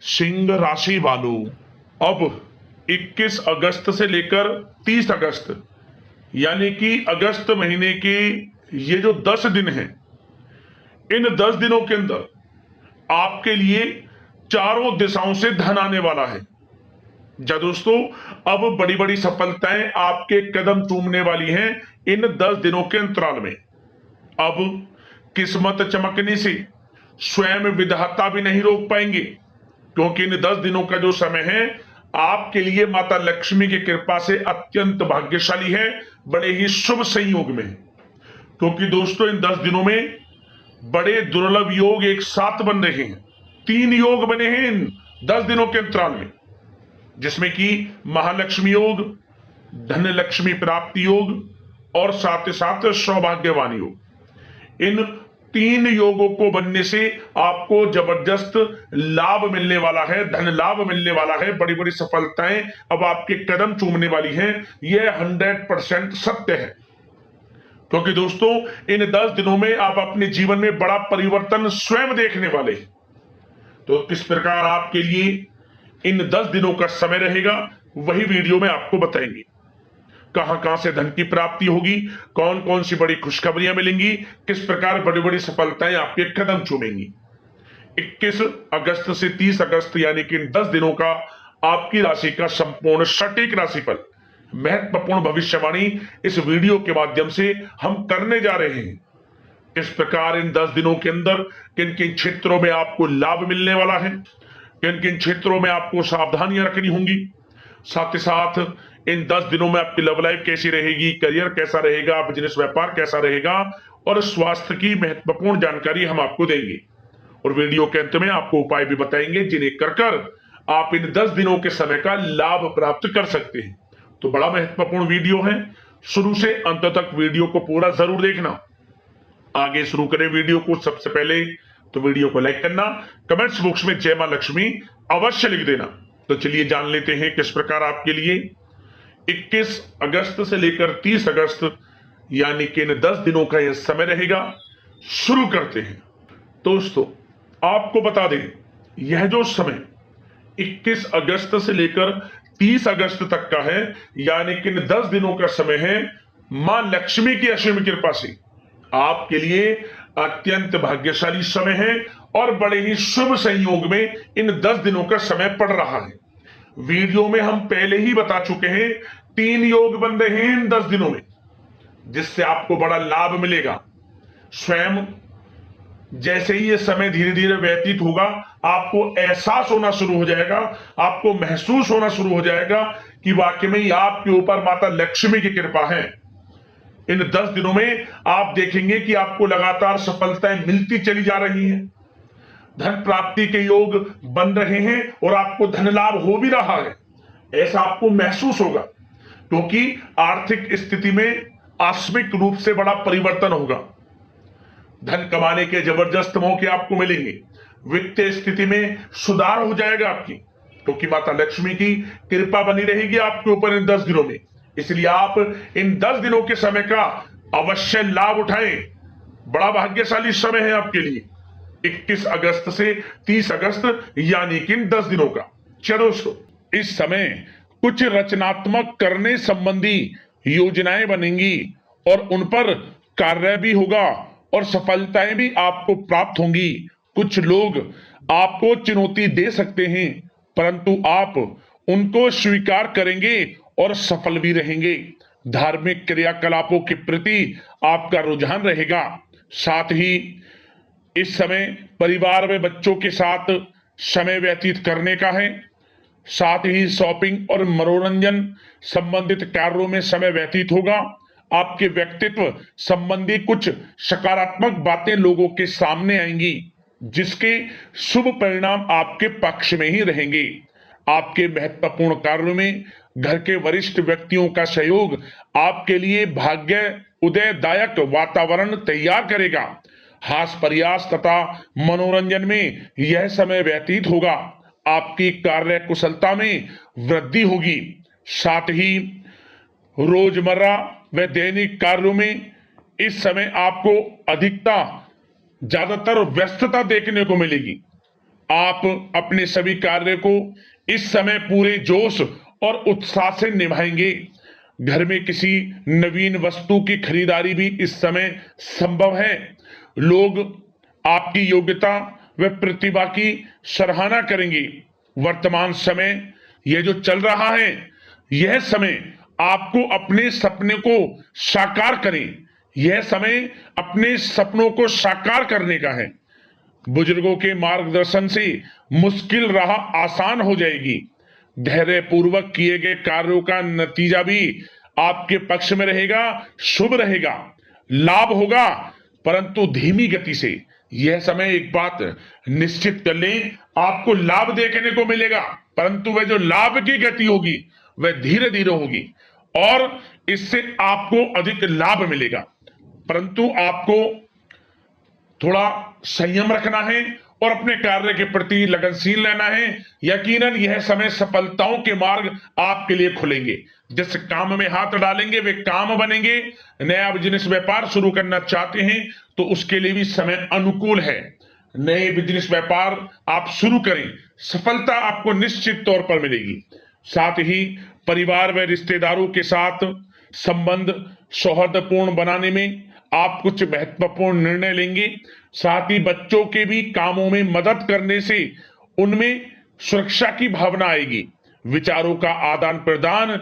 सिंह राशि वालों, अब 21 अगस्त से लेकर 30 अगस्त यानी कि अगस्त महीने के ये जो 10 दिन हैं, इन 10 दिनों के अंदर आपके लिए चारों दिशाओं से धन आने वाला है। जा दोस्तों, अब बड़ी बड़ी सफलताएं आपके कदम चूमने वाली हैं इन 10 दिनों के अंतराल में। अब किस्मत चमकने से स्वयं विधाता भी नहीं रोक पाएंगे, क्योंकि इन 10 दिनों का जो समय है आपके लिए माता लक्ष्मी की कृपा से अत्यंत भाग्यशाली है, बड़े ही शुभ संयोग में है। क्योंकि दोस्तों इन 10 दिनों में बड़े दुर्लभ योग एक साथ बन रहे हैं। 3 योग बने हैं इन 10 दिनों के अंतराल में, जिसमें कि महालक्ष्मी योग, धन लक्ष्मी प्राप्ति योग और साथ ही साथ सौभाग्यवान योग। इन 3 योगों को बनने से आपको जबरदस्त लाभ मिलने वाला है, धन लाभ मिलने वाला है, बड़ी बड़ी सफलताएं अब आपके कदम चूमने वाली हैं। यह 100% सत्य है। क्योंकि दोस्तों इन 10 दिनों में आप अपने जीवन में बड़ा परिवर्तन स्वयं देखने वाले हैं। तो किस प्रकार आपके लिए इन 10 दिनों का समय रहेगा, वही वीडियो में आपको बताएंगे। कहां कहां से धन की प्राप्ति होगी, कौन कौन सी बड़ी खुशखबरियां मिलेंगी, किस प्रकार बड़ी बड़ी सफलताएं आपके कदम चूमेंगी। 21 अगस्त से 30 अगस्त यानी कि इन 10 दिनों का आपकी राशि का संपूर्ण सटीक राशिफल, महत्वपूर्ण भविष्यवाणी इस वीडियो के माध्यम से हम करने जा रहे हैं। इस प्रकार इन 10 दिनों के अंदर किन किन क्षेत्रों में आपको लाभ मिलने वाला है, किन किन क्षेत्रों में आपको सावधानियां रखनी होंगी, साथ ही साथ इन 10 दिनों में आपकी लव लाइफ कैसी रहेगी, करियर कैसा रहेगा, बिजनेस व्यापार कैसा रहेगा और स्वास्थ्य की महत्वपूर्ण जानकारी हम आपको देंगे। और वीडियो के अंत में आपको उपाय भी बताएंगे जिन्हें कर आप इन 10 दिनों के समय का लाभ प्राप्त कर सकते हैं। तो बड़ा महत्वपूर्ण वीडियो है, शुरू से अंत तक वीडियो को पूरा जरूर देखना। आगे शुरू करें वीडियो को, सबसे पहले तो वीडियो को लाइक करना, कमेंट्स बॉक्स में जय मां लक्ष्मी अवश्य लिख देना। तो चलिए जान लेते हैं किस प्रकार आपके लिए 21 अगस्त से लेकर 30 अगस्त यानी कि इन 10 दिनों का यह समय रहेगा। शुरू करते हैं। दोस्तों आपको बता दें, यह जो समय 21 अगस्त से लेकर 30 अगस्त तक का है, यानी कि इन 10 दिनों का समय है, मां लक्ष्मी की असीम कृपा से आपके लिए अत्यंत भाग्यशाली समय है और बड़े ही शुभ संयोग में इन 10 दिनों का समय पड़ रहा है। वीडियो में हम पहले ही बता चुके हैं 3 योग बन रहे हैं इन 10 दिनों में, जिससे आपको बड़ा लाभ मिलेगा। स्वयं जैसे ही ये समय धीरे धीरे व्यतीत होगा, आपको एहसास होना शुरू हो जाएगा, आपको महसूस होना शुरू हो जाएगा कि वाकई में आपके ऊपर माता लक्ष्मी की कृपा है। इन 10 दिनों में आप देखेंगे कि आपको लगातार सफलताएं मिलती चली जा रही हैं, धन प्राप्ति के योग बन रहे हैं और आपको धन लाभ हो भी रहा है। ऐसा आपको महसूस होगा, क्योंकि आर्थिक स्थिति में आकस्मिक रूप से बड़ा परिवर्तन होगा। धन कमाने के जबरदस्त मौके आपको मिलेंगे, वित्तीय स्थिति में सुधार हो जाएगा आपकी, क्योंकि माता लक्ष्मी की कृपा बनी रहेगी आपके ऊपर इन 10 दिनों में। इसलिए आप इन 10 दिनों के समय का अवश्य लाभ उठाएं। बड़ा भाग्यशाली समय है आपके लिए 21 अगस्त से 30 अगस्त यानी कि इन 10 दिनों का। चलो दोस्तों, इस समय कुछ रचनात्मक करने संबंधी योजनाएं बनेंगी और उन पर कार्य भी होगा और सफलताएं भी आपको प्राप्त होंगी। कुछ लोग आपको चुनौती दे सकते हैं, परंतु आप उनको स्वीकार करेंगे और सफल भी रहेंगे। धार्मिक क्रियाकलापों के प्रति आपका रुझान रहेगा। साथ ही इस समय परिवार में बच्चों के साथ समय व्यतीत करने का है। साथ ही शॉपिंग और मनोरंजन संबंधित कार्यों में समय व्यतीत होगा। आपके व्यक्तित्व संबंधी कुछ सकारात्मक बातें लोगों के सामने आएंगी, जिसके शुभ परिणाम आपके पक्ष में ही रहेंगे। आपके महत्वपूर्ण कार्यों में घर के वरिष्ठ व्यक्तियों का सहयोग आपके लिए भाग्य उदयदायक वातावरण तैयार करेगा। हास प्रयास तथा मनोरंजन में यह समय व्यतीत होगा। आपकी कार्य कुशलता में वृद्धि होगी। साथ ही रोजमर्रा व दैनिक कार्यों में इस समय आपको ज्यादातर व्यस्तता देखने को मिलेगी। आप अपने सभी कार्य को इस समय पूरे जोश और उत्साह से निभाएंगे। घर में किसी नवीन वस्तु की खरीदारी भी इस समय संभव है। लोग आपकी योग्यता व प्रतिभा की सराहना करेंगे। वर्तमान समय यह जो चल रहा है, यह समय आपको अपने सपने को साकार करें। यह समय अपने सपनों को साकार करने का है। बुजुर्गों के मार्गदर्शन से मुश्किल राह आसान हो जाएगी। धैर्य पूर्वक किए गए कार्यों का नतीजा भी आपके पक्ष में रहेगा, शुभ रहेगा, लाभ होगा, परंतु धीमी गति से। यह समय एक बात निश्चित कर लें, आपको लाभ देखने को मिलेगा, परंतु वह जो लाभ की गति होगी वह धीरे धीरे होगी और इससे आपको अधिक लाभ मिलेगा। परंतु आपको थोड़ा संयम रखना है और अपने कार्य के प्रति लगनशील रहना है। यकीनन यह समय सफलताओं के मार्ग आपके लिए खुलेंगे। जिस काम में हाथ डालेंगे वे काम बनेंगे। नया बिजनेस व्यापार शुरू करना चाहते हैं तो उसके लिए भी समय अनुकूल है। नए बिजनेस व्यापार आप शुरू करें, सफलता आपको निश्चित तौर पर मिलेगी। साथ ही परिवार व रिश्तेदारों के साथ संबंध सौहार्दपूर्ण बनाने में आप कुछ महत्वपूर्ण निर्णय लेंगे। साथ ही बच्चों के भी कामों में मदद करने से उनमें सुरक्षा की भावना आएगी। विचारों का आदान प्रदान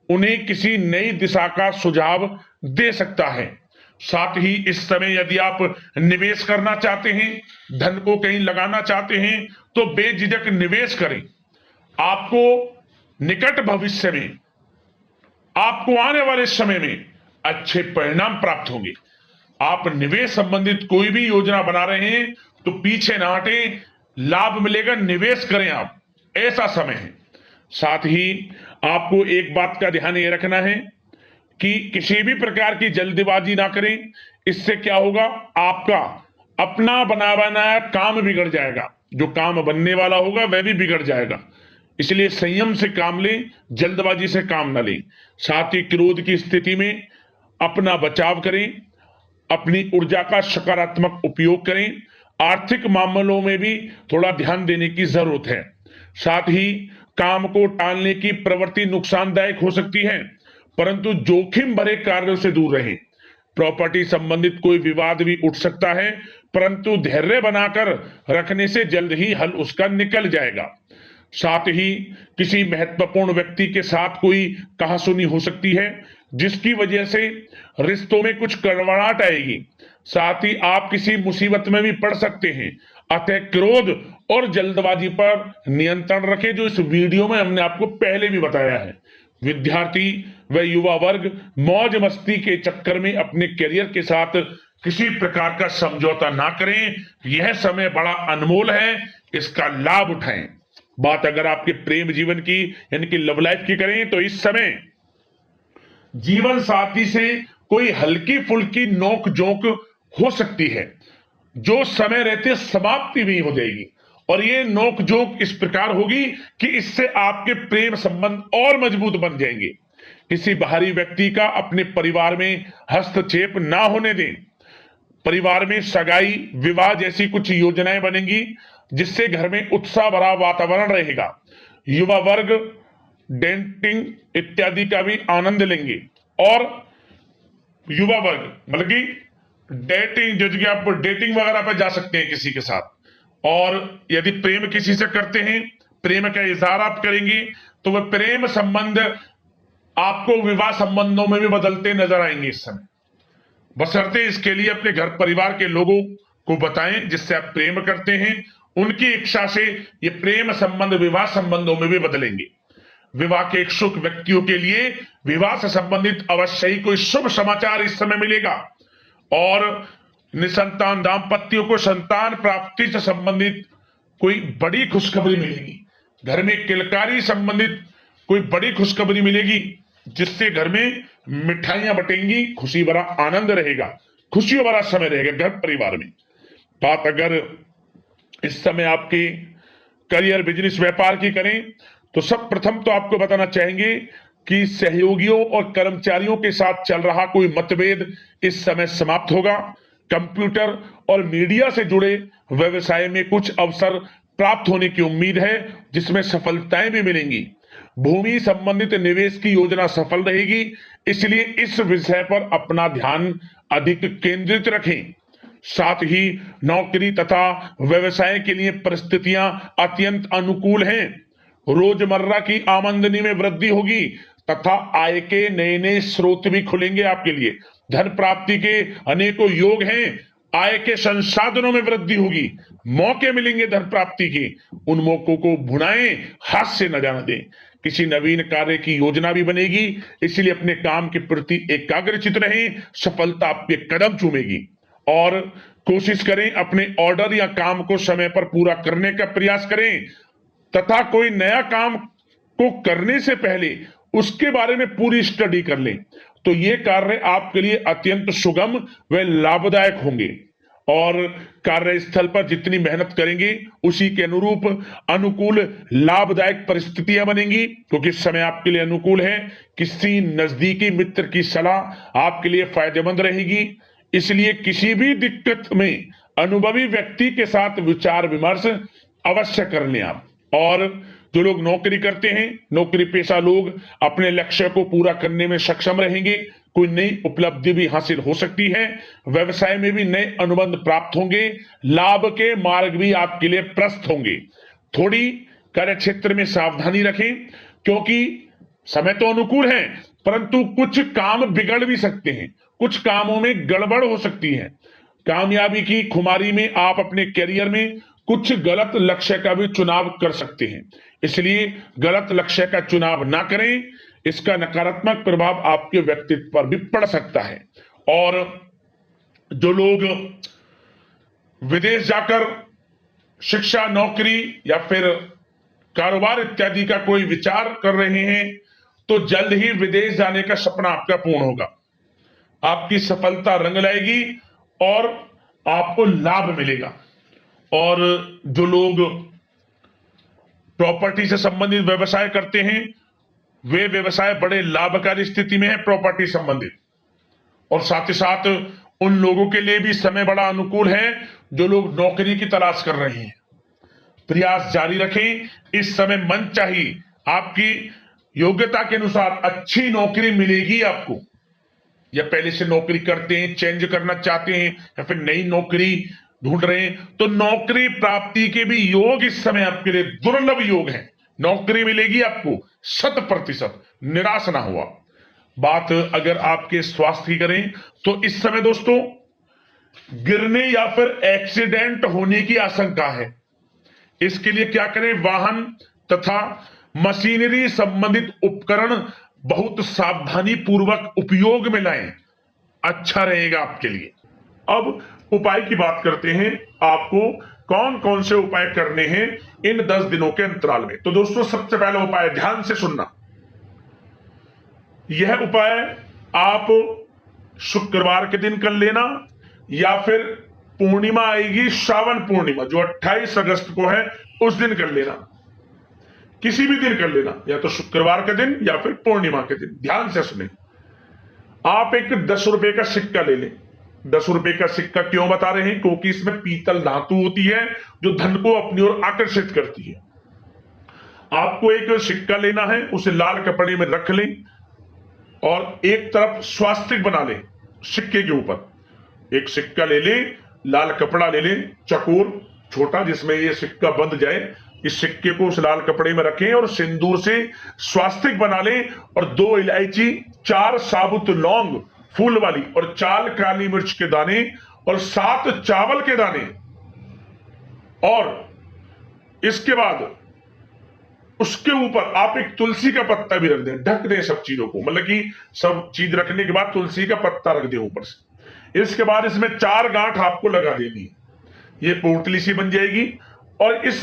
उन्हें किसी नई दिशा का सुझाव दे सकता है। साथ ही इस समय यदि आप निवेश करना चाहते हैं, धन को कहीं लगाना चाहते हैं तो बेझिझक निवेश करें। आपको निकट भविष्य में, आपको आने वाले समय में अच्छे परिणाम प्राप्त होंगे। आप निवेश संबंधित कोई भी योजना बना रहे हैं तो पीछे ना हटें, लाभ मिलेगा, निवेश करें आप, ऐसा समय है। साथ ही आपको एक बात का ध्यान ये रखना है कि किसी भी प्रकार की जल्दबाजी ना करें। इससे क्या होगा, आपका अपना बना बनाया काम बिगड़ जाएगा, जो काम बनने वाला होगा वह भी बिगड़ जाएगा। इसलिए संयम से काम लें, जल्दबाजी से काम ना लें। साथ ही क्रोध की स्थिति में अपना बचाव करें, अपनी ऊर्जा का सकारात्मक उपयोग करें। आर्थिक मामलों में भी थोड़ा ध्यान देने की जरूरत है। साथ ही काम को टालने की प्रवृत्ति नुकसानदायक हो सकती है, परंतु जोखिम भरे कार्यों से दूर रहें। प्रॉपर्टी संबंधित कोई विवाद भी उठ सकता है, परंतु धैर्य बनाकर रखने से जल्द ही हल उसका निकल जाएगा। साथ ही किसी महत्वपूर्ण व्यक्ति के साथ कोई कहासुनी हो सकती है, जिसकी वजह से रिश्तों में कुछ कड़वाहट आएगी। साथ ही आप किसी मुसीबत में भी पड़ सकते हैं। अतः क्रोध और जल्दबाजी पर नियंत्रण रखें, जो इस वीडियो में हमने आपको पहले भी बताया है। विद्यार्थी व युवा वर्ग मौज मस्ती के चक्कर में अपने करियर के साथ किसी प्रकार का समझौता ना करें। यह समय बड़ा अनमोल है, इसका लाभ उठाएं। बात अगर आपके प्रेम जीवन की यानी कि लव लाइफ की करें तो इस समय जीवन साथी से कोई हल्की फुल्की नोक जोक हो सकती है, जो समय रहते समाप्ति भी हो जाएगी। और ये नोक जोक इस प्रकार होगी कि इससे आपके प्रेम संबंध और मजबूत बन जाएंगे। किसी बाहरी व्यक्ति का अपने परिवार में हस्तक्षेप ना होने दें। परिवार में सगाई, विवाह जैसी कुछ योजनाएं बनेंगी, जिससे घर में उत्साह भरा वातावरण रहेगा। युवा वर्ग डेटिंग इत्यादि का भी आनंद लेंगे। और युवा वर्ग मतलब कि डेटिंग, जो कि आप डेटिंग वगैरह पर जा सकते हैं किसी के साथ। और यदि प्रेम किसी से करते हैं, प्रेम का इजहार आप करेंगे, तो वह प्रेम संबंध आपको विवाह संबंधों में भी बदलते नजर आएंगे इस समय। बशर्ते इसके लिए अपने घर परिवार के लोगों को बताएं जिससे आप प्रेम करते हैं। उनकी इच्छा से ये प्रेम संबंध विवाह संबंधों में भी बदलेंगे। विवाह के इच्छुक व्यक्तियों के लिए विवाह से संबंधित अवश्य ही कोई शुभ समाचार इस समय मिलेगा। और निसंतान दाम्पत्यों को संतान प्राप्ति से संबंधित कोई बड़ी खुशखबरी मिलेगी। घर में किलकारी संबंधित कोई बड़ी खुशखबरी मिलेगी, जिससे घर में मिठाइयां बटेंगी, खुशी भरा आनंद रहेगा, खुशियों भरा समय रहेगा घर परिवार में। बात अगर इस समय आपके करियर, बिजनेस, व्यापार की करें तो सब प्रथम तो आपको बताना चाहेंगे कि सहयोगियों और कर्मचारियों के साथ चल रहा कोई मतभेद इस समय समाप्त होगा। कंप्यूटर और मीडिया से जुड़े व्यवसाय में कुछ अवसर प्राप्त होने की उम्मीद है, जिसमें सफलताएं भी मिलेंगी। भूमि संबंधित निवेश की योजना सफल रहेगी, इसलिए इस विषय पर अपना ध्यान अधिक केंद्रित रखें। साथ ही नौकरी तथा व्यवसाय के लिए परिस्थितियां अत्यंत अनुकूल हैं। रोजमर्रा की आमदनी में वृद्धि होगी तथा आय के नए नए स्रोत भी खुलेंगे आपके लिए। धन प्राप्ति के अनेकों योग हैं। आय के संसाधनों में वृद्धि होगी, मौके मिलेंगे धन प्राप्ति के। उन मौकों को भुनाएं, हाथ से न जाने दें। किसी नवीन कार्य की योजना भी बनेगी, इसलिए अपने काम के प्रति एकाग्रचित रहें। सफलता आपके कदम चूमेगी। और कोशिश करें अपने ऑर्डर या काम को समय पर पूरा करने का प्रयास करें तथा कोई नया काम को करने से पहले उसके बारे में पूरी स्टडी कर लें, तो ये कार्य आपके लिए अत्यंत सुगम व लाभदायक होंगे। और कार्यस्थल पर जितनी मेहनत करेंगे उसी के अनुरूप अनुकूल लाभदायक परिस्थितियां बनेंगी, क्योंकि समय आपके लिए अनुकूल है। किसी नजदीकी मित्र की सलाह आपके लिए फायदेमंद रहेगी, इसलिए किसी भी दिक्कत में अनुभवी व्यक्ति के साथ विचार विमर्श अवश्य कर लें आप। और जो लोग नौकरी करते हैं, नौकरी पेशा लोग अपने लक्ष्य को पूरा करने में सक्षम रहेंगे। कोई नई उपलब्धि भी हासिल हो सकती है। व्यवसाय में भी नए अनुबंध प्राप्त होंगे। लाभ के मार्ग भी आपके लिए प्रशस्त होंगे। थोड़ी कार्य क्षेत्र में सावधानी रखें, क्योंकि समय तो अनुकूल है, परंतु कुछ काम बिगड़ भी सकते हैं, कुछ कामों में गड़बड़ हो सकती है। कामयाबी की खुमारी में आप अपने करियर में कुछ गलत लक्ष्य का भी चुनाव कर सकते हैं, इसलिए गलत लक्ष्य का चुनाव ना करें। इसका नकारात्मक प्रभाव आपके व्यक्तित्व पर भी पड़ सकता है। और जो लोग विदेश जाकर शिक्षा, नौकरी या फिर कारोबार इत्यादि का कोई विचार कर रहे हैं, तो जल्द ही विदेश जाने का सपना आपका पूर्ण होगा। आपकी सफलता रंग लाएगी और आपको लाभ मिलेगा। और जो लोग प्रॉपर्टी से संबंधित व्यवसाय करते हैं, वे व्यवसाय बड़े लाभकारी स्थिति में है प्रॉपर्टी संबंधित। और साथ ही साथ उन लोगों के लिए भी समय बड़ा अनुकूल है जो लोग नौकरी की तलाश कर रहे हैं। प्रयास जारी रखें। इस समय मन चाहिए आपकी योग्यता के अनुसार अच्छी नौकरी मिलेगी आपको। या पहले से नौकरी करते हैं, चेंज करना चाहते हैं, या फिर नई नौकरी ढूंढ रहे हैं, तो नौकरी प्राप्ति के भी योग इस समय आपके लिए दुर्लभ योग हैं। नौकरी मिलेगी आपको 100%, निराश ना हुआ। बात अगर आपके स्वास्थ्य की करें, तो इस समय दोस्तों गिरने या फिर एक्सीडेंट होने की आशंका है। इसके लिए क्या करें? वाहन तथा मशीनरी संबंधित उपकरण बहुत सावधानी पूर्वक उपयोग में लाएं, अच्छा रहेगा आपके लिए। अब उपाय की बात करते हैं, आपको कौन कौन से उपाय करने हैं इन 10 दिनों के अंतराल में। तो दोस्तों सबसे पहला उपाय, ध्यान से सुनना। यह उपाय आप शुक्रवार के दिन कर लेना, या फिर पूर्णिमा आएगी, श्रावण पूर्णिमा जो 28 अगस्त को है, उस दिन कर लेना। किसी भी दिन कर लेना, या तो शुक्रवार के दिन या फिर पूर्णिमा के दिन। ध्यान से सुने। आप एक 10 रुपए का सिक्का ले लें। 10 रुपए का सिक्का क्यों बता रहे हैं? क्योंकि इसमें पीतल धातु होती है जो धन को अपनी ओर आकर्षित करती है। आपको एक सिक्का लेना है, उसे लाल कपड़े में रख लें और एक तरफ स्वास्तिक बना लें सिक्के के ऊपर। एक सिक्का ले लें, लाल कपड़ा ले लें, चकोर छोटा, जिसमें यह सिक्का बंध जाए। इस सिक्के को उस लाल कपड़े में रखें और सिंदूर से स्वास्तिक बना लें, और 2 इलायची, 4 साबुत लौंग फूल वाली, और 4 काली मिर्च के दाने, और 7 चावल के दाने। और इसके बाद उसके ऊपर आप एक तुलसी का पत्ता भी रख दें, ढक दें सब चीजों को। मतलब कि सब चीज रखने के बाद तुलसी का पत्ता रख दें ऊपर से। इसके बाद इसमें 4 गांठ आपको लगा देनी है, ये पोटली सी बन जाएगी। और इस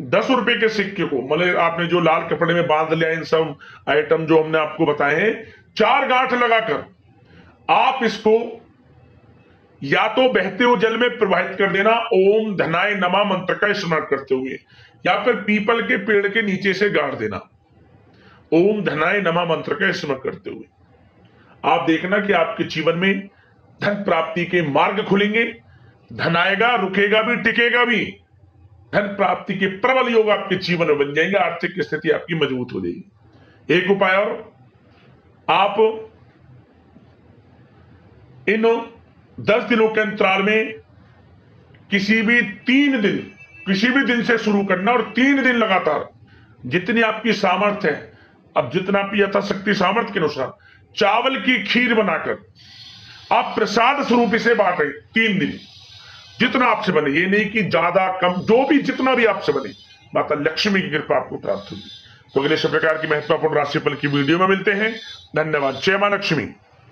10 रुपए के सिक्के को, मतलब आपने जो लाल कपड़े में बांध लिया, इन सब आइटम जो हमने आपको बताए हैं, 4 गांठ लगाकर आप इसको या तो बहते हुए जल में प्रवाहित कर देना, ओम धनाय नमः मंत्र का स्मरण करते हुए, या फिर पीपल के पेड़ के नीचे से गाड़ देना, ओम धनाय नमः मंत्र का स्मरण करते हुए। आप देखना कि आपके जीवन में धन प्राप्ति के मार्ग खुलेंगे। धन आएगा, रुकेगा भी, टिकेगा भी। धन प्राप्ति के प्रबल योग आपके जीवन में बन जाएंगे, आर्थिक स्थिति आपकी मजबूत हो जाएगी। एक उपाय और, आप इन 10 दिनों के अंतराल में किसी भी 3 दिन, किसी भी दिन से शुरू करना और 3 दिन लगातार जितनी आपकी सामर्थ्य है, अब जितना आपकी यथाशक्ति सामर्थ्य के अनुसार चावल की खीर बनाकर आप प्रसाद स्वरूप इसे बांटें 3 दिन, जितना आपसे बने। ये नहीं कि ज्यादा कम, जो भी जितना भी आपसे बने, माता लक्ष्मी की कृपा आपको प्राप्त होगी। तो अगले इस प्रकार की महत्वपूर्ण राशिफल की वीडियो में मिलते हैं। धन्यवाद। जय मां लक्ष्मी।